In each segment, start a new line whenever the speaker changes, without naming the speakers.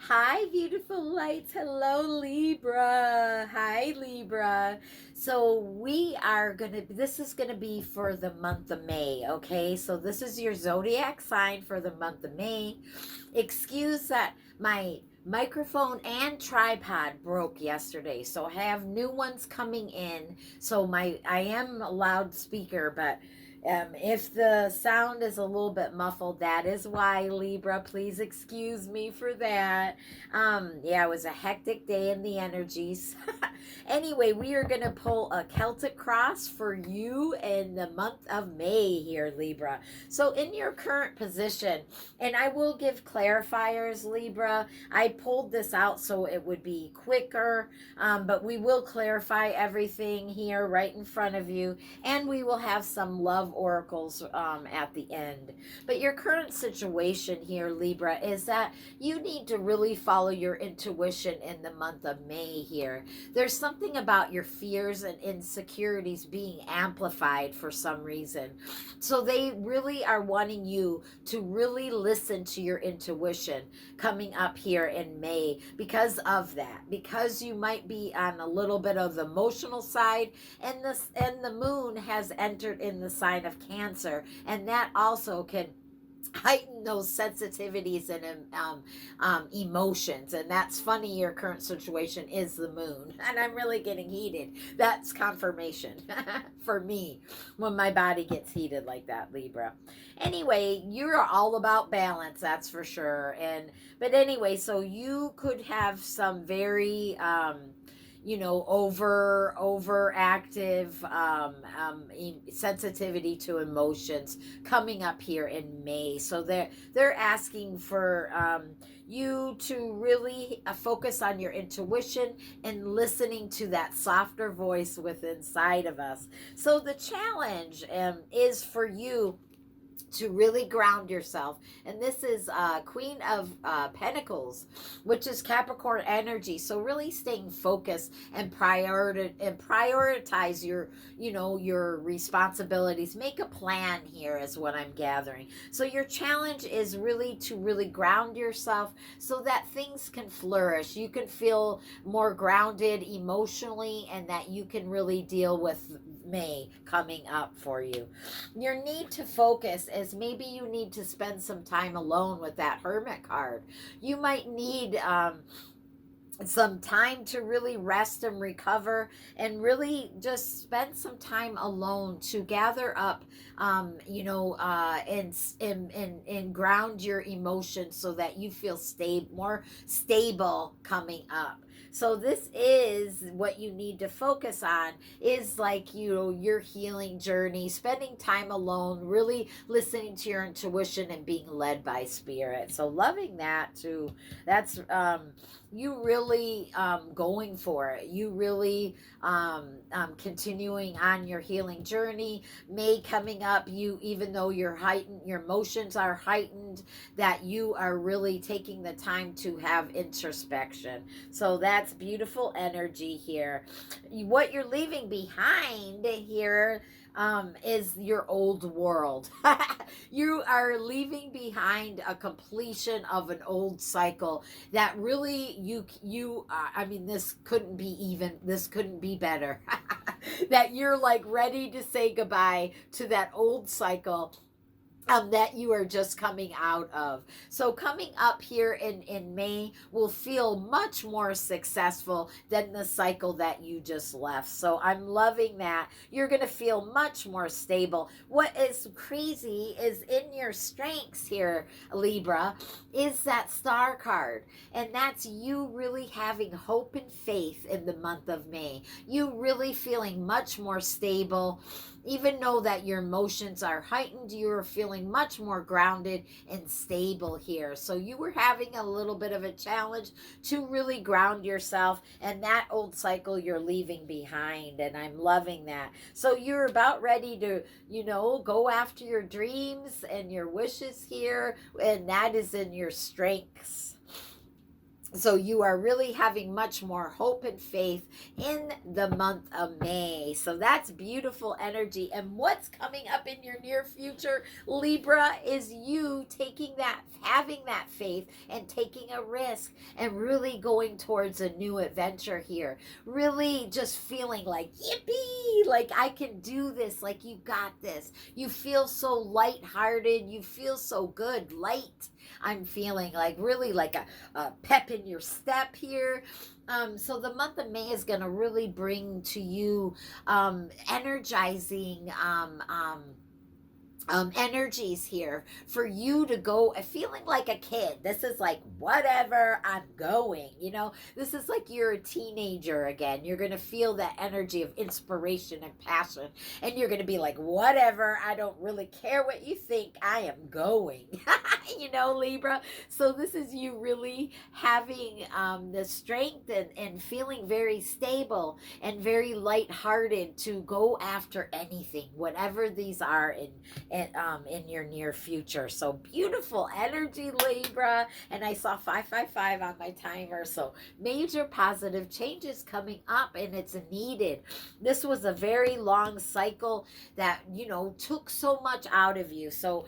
Hi, beautiful lights. Hello, Libra. Hi, Libra. So, this is gonna be for the month of May, okay? So, this is your zodiac sign for the month of May. Excuse that my microphone and tripod broke yesterday, so I have new ones coming in. So, I am a loudspeaker, but if the sound is a little bit muffled, that is why, Libra. Please excuse me for that. Yeah, it was a hectic day in the energies. Anyway, we are going to pull a Celtic cross for you in the month of May here, Libra. So, in your current position, and I will give clarifiers, Libra. I pulled this out so it would be quicker, but we will clarify everything here right in front of you, and we will have some love oracles at the end. But your current situation here, Libra, is that you need to really follow your intuition in the month of May here. There's something about your fears and insecurities being amplified for some reason. So they really are wanting you to really listen to your intuition coming up here in May because of that. Because you might be on a little bit of the emotional side, and the moon has entered in the sign of Cancer, and that also can heighten those sensitivities and emotions. And that's funny, your current situation is the moon, and I'm really getting heated. That's confirmation for me when my body gets heated like that, Libra. Anyway, you're all about balance, that's for sure. And but anyway, so you could have some very overactive sensitivity to emotions coming up here in May. So they're asking for you to really focus on your intuition and listening to that softer voice within inside of us. So the challenge is for you to really ground yourself. And this is Queen of Pentacles, which is Capricorn energy. So really staying focused and prioritize your responsibilities. Make a plan here is what I'm gathering. So your challenge is really to really ground yourself so that things can flourish. You can feel more grounded emotionally, and that you can really deal with May coming up for you. Your need to focus is maybe you need to spend some time alone with that Hermit card. You might need some time to really rest and recover, and really just spend some time alone to gather up and ground your emotions so that you feel more stable coming up. So this is what you need to focus on, is like your healing journey, spending time alone, really listening to your intuition and being led by spirit. So loving that too. That's you really going for it. You really continuing on your healing journey. May coming up, you, even though you're heightened, your emotions are heightened, that you are really taking the time to have introspection. So that's beautiful energy here. What you're leaving behind here is your old world. You are leaving behind a completion of an old cycle that really I mean, this couldn't be better. That you're like ready to say goodbye to that old cycle that you are just coming out of. So coming up here in May will feel much more successful than the cycle that you just left. So I'm loving that. You're going to feel much more stable. What is crazy is in your strengths here, Libra, is that star card. And that's you really having hope and faith in the month of May. You really feeling much more stable. Even though that your emotions are heightened, you're feeling much more grounded and stable here. So you were having a little bit of a challenge to really ground yourself, and that old cycle you're leaving behind. And I'm loving that. So you're about ready to, go after your dreams and your wishes here, and that is in your strengths. So you are really having much more hope and faith in the month of May. So that's beautiful energy. And what's coming up in your near future, Libra, is you taking that, having that faith and taking a risk and really going towards a new adventure here. Really just feeling like, yippee, like I can do this, like you got this. You feel so lighthearted. You feel so good, light. I'm feeling like really like a pep in your step here. So the month of May is going to really bring to you energizing energies here for you to go feeling like a kid. This is like, whatever, I'm going. This is like you're a teenager again. You're going to feel that energy of inspiration and passion. And you're going to be like, whatever, I don't really care what you think. I am going. Libra. So this is you really having the strength and feeling very stable and very lighthearted to go after anything, whatever these are in your near future. So beautiful energy, Libra. And I saw 555 on my timer. So major positive changes coming up, and it's needed. This was a very long cycle that, took so much out of you. So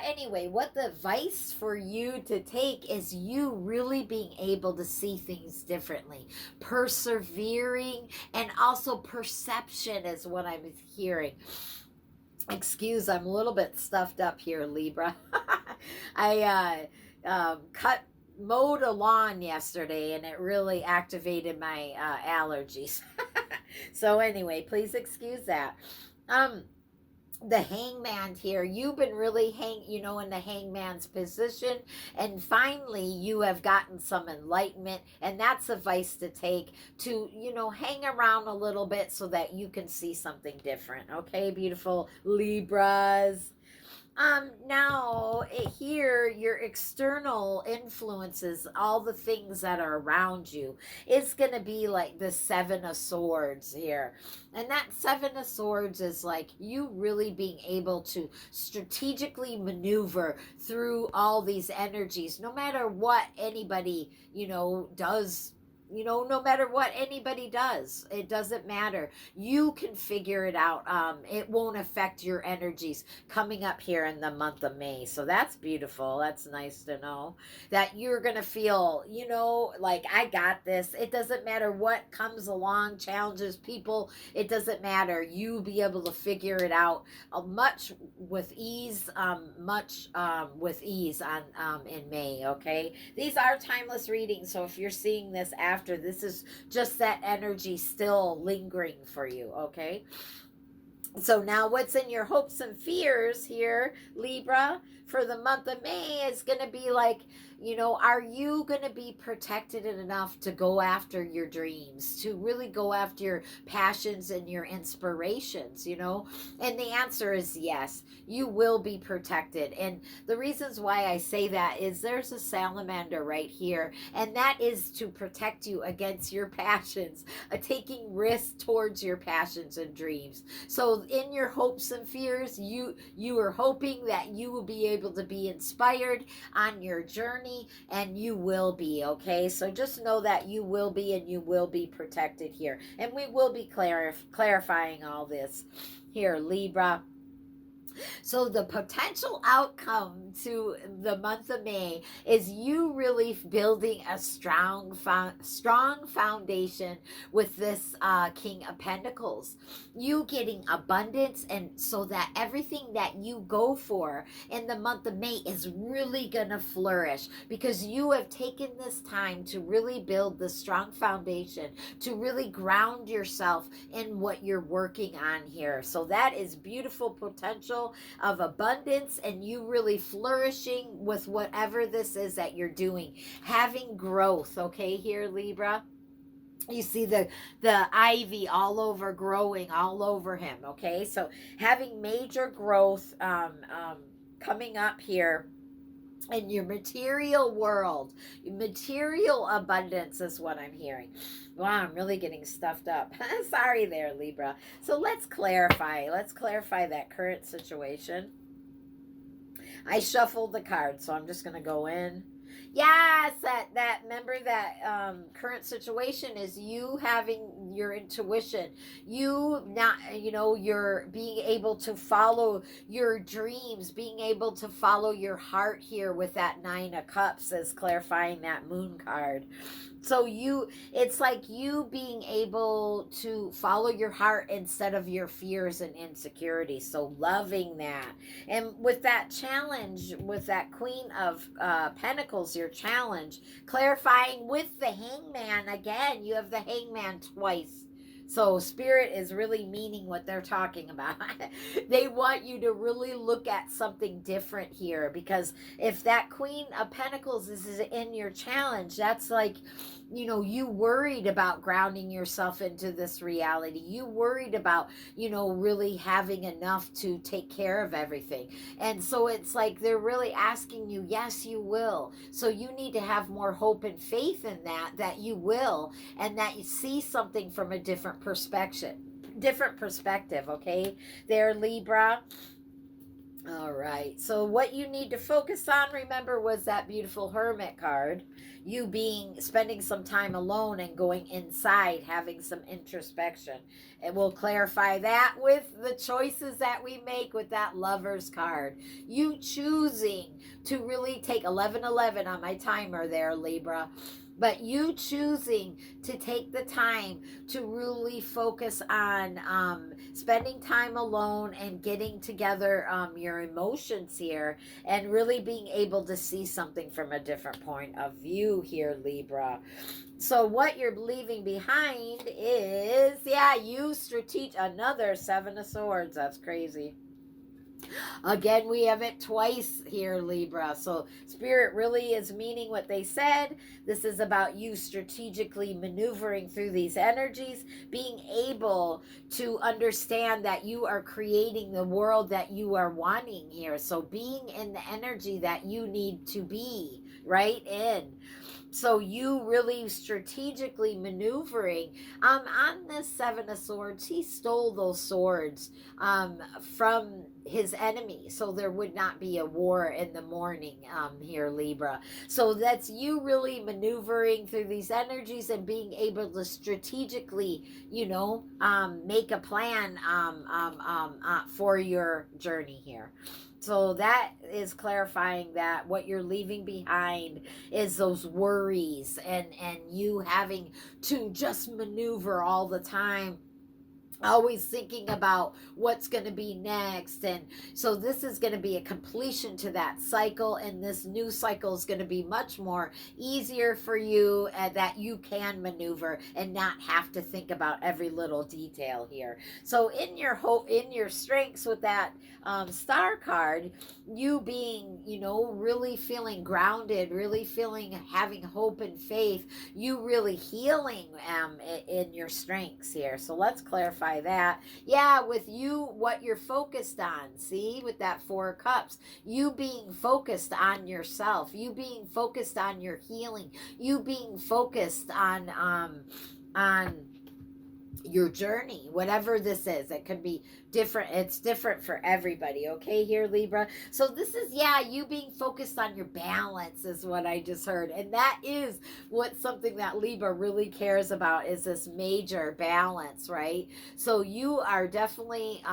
anyway, what the advice for you to take is you really being able to see things differently, persevering, and also perception is what I'm hearing. Excuse, I'm a little bit stuffed up here, Libra. I mowed a lawn yesterday, and it really activated my allergies. So anyway, please excuse that. The hangman here, you've been really in the hangman's position, and finally you have gotten some enlightenment, and that's advice to take to hang around a little bit so that you can see something different. Okay, beautiful Libras. Now here, your external influences, all the things that are around you, it's going to be like the Seven of Swords here. And that Seven of Swords is like you really being able to strategically maneuver through all these energies, no matter what anybody, does. No matter what anybody does, it doesn't matter. You can figure it out. It won't affect your energies coming up here in the month of May. So that's beautiful. That's nice to know that you're going to feel, like I got this. It doesn't matter what comes along, challenges, people. It doesn't matter. You be able to figure it out much with ease, in May. Okay. These are timeless readings. So if you're seeing this after, this is just that energy still lingering for you, okay? So now what's in your hopes and fears here, Libra, for the month of May is going to be like, are you going to be protected enough to go after your dreams, to really go after your passions and your inspirations, And the answer is yes, you will be protected. And the reasons why I say that is there's a salamander right here, and that is to protect you against your passions, taking risks towards your passions and dreams. So in your hopes and fears, you are hoping that you will be able to be inspired on your journey, and you will be, okay? So just know that you will be, and you will be protected here. And we will be clarifying all this here, Libra. So the potential outcome to the month of May is you really building a strong foundation with this King of Pentacles. You getting abundance, and so that everything that you go for in the month of May is really going to flourish, because you have taken this time to really build the strong foundation, to really ground yourself in what you're working on here. So that is beautiful potential of abundance, and you really flourishing with whatever this is that you're doing, having growth. Okay, here, Libra, you see the ivy all over, growing all over him. Okay, so having major growth coming up here in your material world. Material abundance is what I'm hearing. Wow, I'm really getting stuffed up. Sorry there, Libra. So let's clarify that current situation. I shuffled the cards, so I'm just going to go in. Yes, that remember that current situation is you having your intuition, you not, you're being able to follow your dreams, being able to follow your heart here with that 9 of Cups as clarifying that moon card. So it's like you being able to follow your heart instead of your fears and insecurities. So loving that. And with that challenge, with that Queen of Pentacles, your challenge, clarifying with the Hangman, again, you have the Hangman twice. So spirit is really meaning what they're talking about. They want you to really look at something different here, because if that Queen of Pentacles is in your challenge, that's like, you worried about grounding yourself into this reality. You worried about, really having enough to take care of everything. And so it's like they're really asking you, yes, you will. So you need to have more hope and faith in that you will, and that you see something from a different perspective, okay? There, Libra. All right. So what you need to focus on, remember, was that beautiful Hermit card. You spending some time alone and going inside, having some introspection. And we'll clarify that with the choices that we make with that Lovers card. You choosing to really take 1111 on my timer there, Libra. But you choosing to take the time to really focus on spending time alone and getting together your emotions here, and really being able to see something from a different point of view here, Libra. So what you're leaving behind is, you another 7 of Swords. That's crazy. Again, we have it twice here, Libra. So Spirit really is meaning what they said. This is about you strategically maneuvering through these energies, being able to understand that you are creating the world that you are wanting here. So being in the energy that you need to be right in. So you really strategically maneuvering. On this 7 of Swords, he stole those swords from his enemy, so there would not be a war in the morning here, Libra. So that's you really maneuvering through these energies and being able to strategically, make a plan for your journey here. So that is clarifying that what you're leaving behind is those worries, and you having to just maneuver all the time, always thinking about what's going to be next. And so this is going to be a completion to that cycle, and this new cycle is going to be much more easier for you, that you can maneuver and not have to think about every little detail here. So in your strengths with that Star card, you being, really feeling grounded, really having hope and faith, you really healing in your strengths here. So let's clarify that. With you, what you're focused on, see, with that 4 of Cups, you being focused on yourself, you being focused on your healing, you being focused on your journey, whatever this is. It could be different. It's different for everybody, okay, here, Libra. So this is, you being focused on your balance is what I just heard. And that is something that Libra really cares about, is this major balance, right? So you are definitely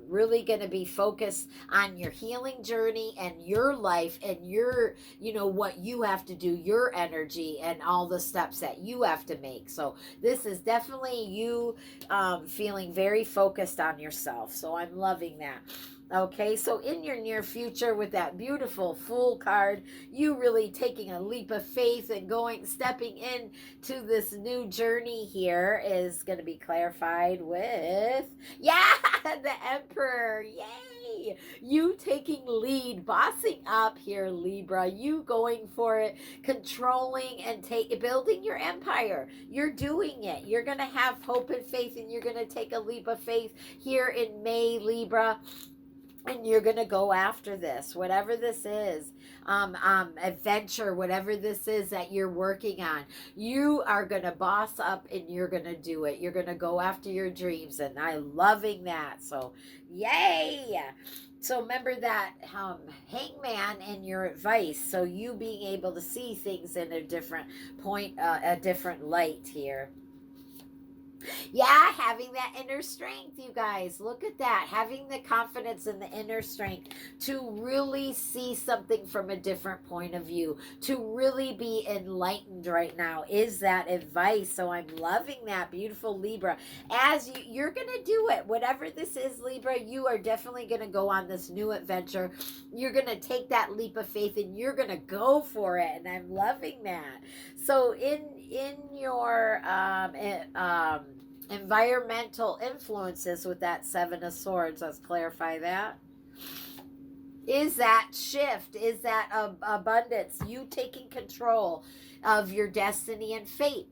really going to be focused on your healing journey and your life and your, what you have to do, your energy and all the steps that you have to make. So this is definitely you feeling very focused on yourself. So I'm loving that. Okay, so in your near future with that beautiful Fool card, you really taking a leap of faith and stepping in to this new journey here is going to be clarified with, the Emperor. Yay! You taking lead, bossing up here, Libra. You going for it, controlling and building your empire. You're doing it. You're going to have hope and faith, and you're going to take a leap of faith here in May, Libra. and you're gonna go after this, whatever this is, adventure, whatever this is that you're working on. You are gonna boss up and you're gonna do it. You're gonna go after your dreams, and I'm loving that. So, yay! So remember that hangman and your advice. So you being able to see things in a different point, a different light here. Yeah, having that inner strength, you guys. Look at that. Having the confidence and the inner strength to really see something from a different point of view, to really be enlightened right now is that advice. So I'm loving that, beautiful Libra. As you're going to do it, whatever this is, Libra, you are definitely going to go on this new adventure. You're going to take that leap of faith and you're going to go for it. And I'm loving that. So in your environmental influences with that Seven of Swords, let's clarify that. Is that shift? Is that abundance? You taking control of your destiny and fate.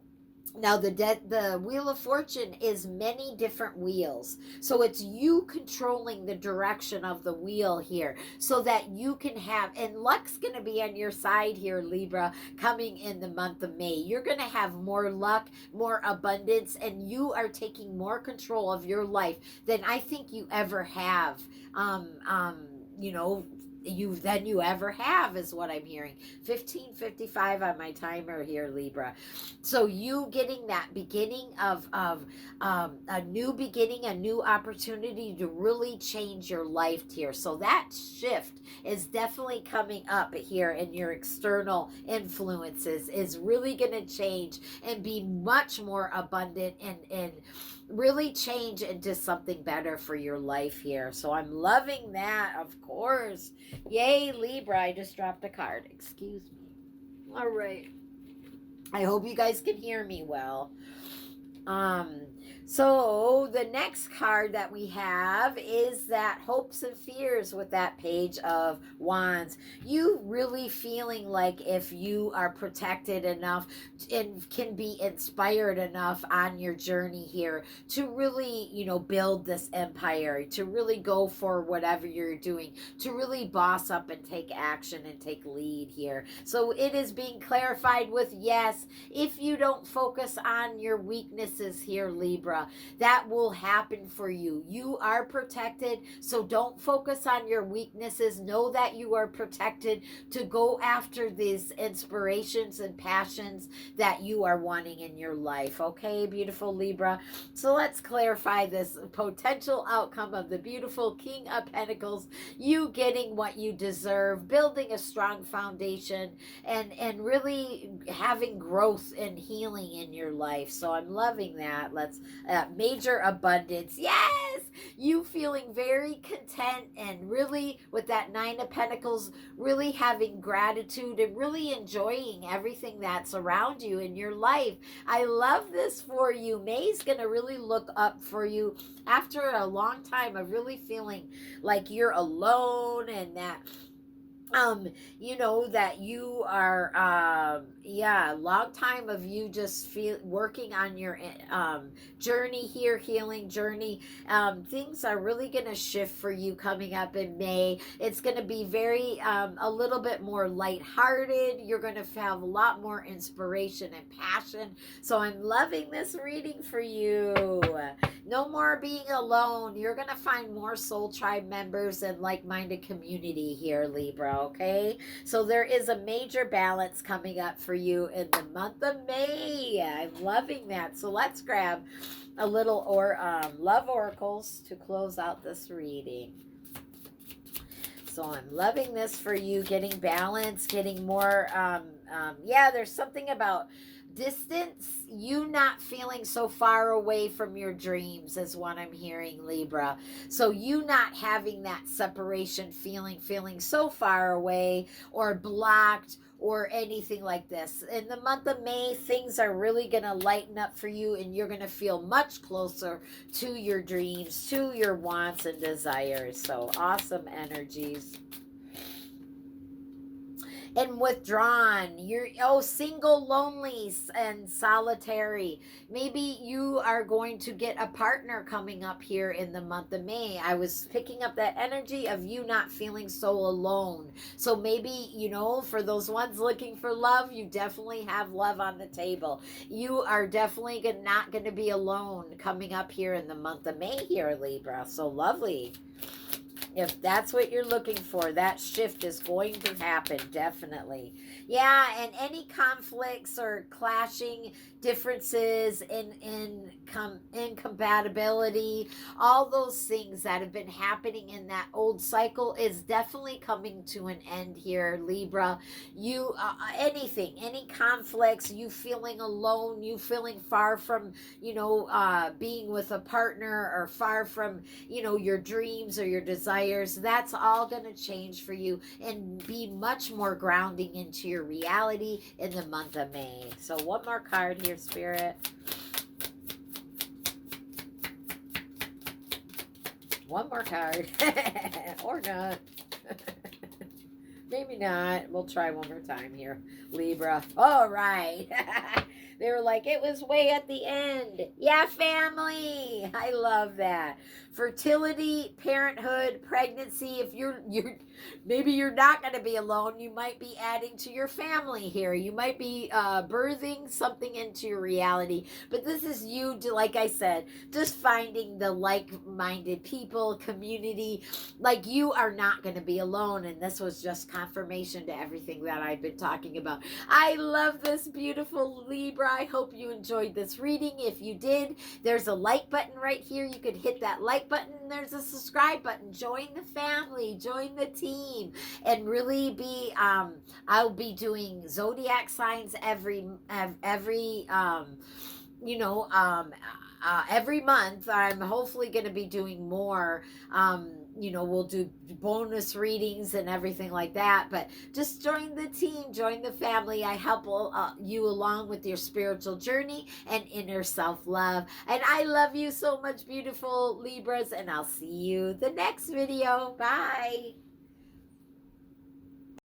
Now, the Wheel of Fortune is many different wheels. So it's you controlling the direction of the wheel here so that you can have, and luck's going to be on your side here, Libra, coming in the month of May. You're going to have more luck, more abundance, and you are taking more control of your life than I think you ever have. You know, you ever have is what I'm hearing. 15:55 on my timer here, Libra. So you getting that beginning of a new beginning, a new opportunity to really change your life here. So that shift is definitely coming up here, in your external influences is really going to change and be much more abundant and really change into something better for your life here. So I'm loving that, of course. Yay, Libra. I just dropped a card. Excuse me. All right. I hope you guys can hear me well. So the next card that we have is that hopes and fears with that Page of Wands. You really feeling like if you are protected enough and can be inspired enough on your journey here to really, build this empire, to really go for whatever you're doing, to really boss up and take action and take lead here. So it is being clarified with yes, if you don't focus on your weaknesses here, Libra, that will happen for you. You are protected, so don't focus on your weaknesses. Know that you are protected to go after these inspirations and passions that you are wanting in your life. Okay, beautiful Libra. So let's clarify this potential outcome of the beautiful King of Pentacles. You getting what you deserve, building a strong foundation, and really having growth and healing in your life. So I'm loving that. Let's major abundance. Yes, you feeling very content and really with that Nine of Pentacles, really having gratitude and really enjoying everything that's around you in your life. I love this for you. May's gonna really look up for you after a long time of really feeling like you're alone, and that that you are long time of you just feel working on your journey here, healing journey. Things are really going to shift for you coming up in May. It's going to be very a little bit more lighthearted. You're going to have a lot more inspiration and passion. So I'm loving this reading for you. No more being alone. You're going to find more soul tribe members and like-minded community here, Libra. Okay, so there is a major balance coming up for you in the month of May. I'm loving that. So let's grab a little love oracles to close out this reading. So I'm loving this for you, getting balance, getting more there's something about distance, you not feeling so far away from your dreams is what I'm hearing, Libra. So you not having that separation feeling so far away or blocked or anything like this. In the month of May, things are really going to lighten up for you, and you're going to feel much closer to your dreams, to your wants and desires. So awesome energies. and withdrawn. You're single, lonely, and solitary. Maybe you are going to get a partner coming up here in the month of May. I was picking up that energy of you not feeling so alone. So maybe, for those ones looking for love, you definitely have love on the table. You are definitely not going to be alone coming up here in the month of May here, Libra. So lovely. If that's what you're looking for, that shift is going to happen, definitely. Yeah, and any conflicts or clashing differences in incompatibility, all those things that have been happening in that old cycle is definitely coming to an end here, Libra. You any conflicts, you feeling alone, you feeling far from, being with a partner, or far from, your dreams or your desires, that's all going to change for you and be much more grounding into your reality in the month of May. So one more card here, Spirit. One more card. Or not. Maybe not. We'll try one more time here, Libra. All right. They were like, it was way at the end. Yeah, family. I love that. Fertility, parenthood, pregnancy. If you're maybe you're not going to be alone. You might be adding to your family here. You might be birthing something into your reality. But this is you, like I said, just finding the like-minded people, community. Like, you are not going to be alone. And this was just confirmation to everything that I've been talking about. I love this beautiful Libra. I hope you enjoyed this reading. If you did, there's a like button right here. You could hit that like button. There's a subscribe button. Join the family. Join the team. And really be, I'll be doing zodiac signs every every month. I'm hopefully going to be doing more. We'll do bonus readings and everything like that. But just join the team, join the family. I help you along with your spiritual journey and inner self-love. And I love you so much, beautiful Libras. And I'll see you the next video. Bye.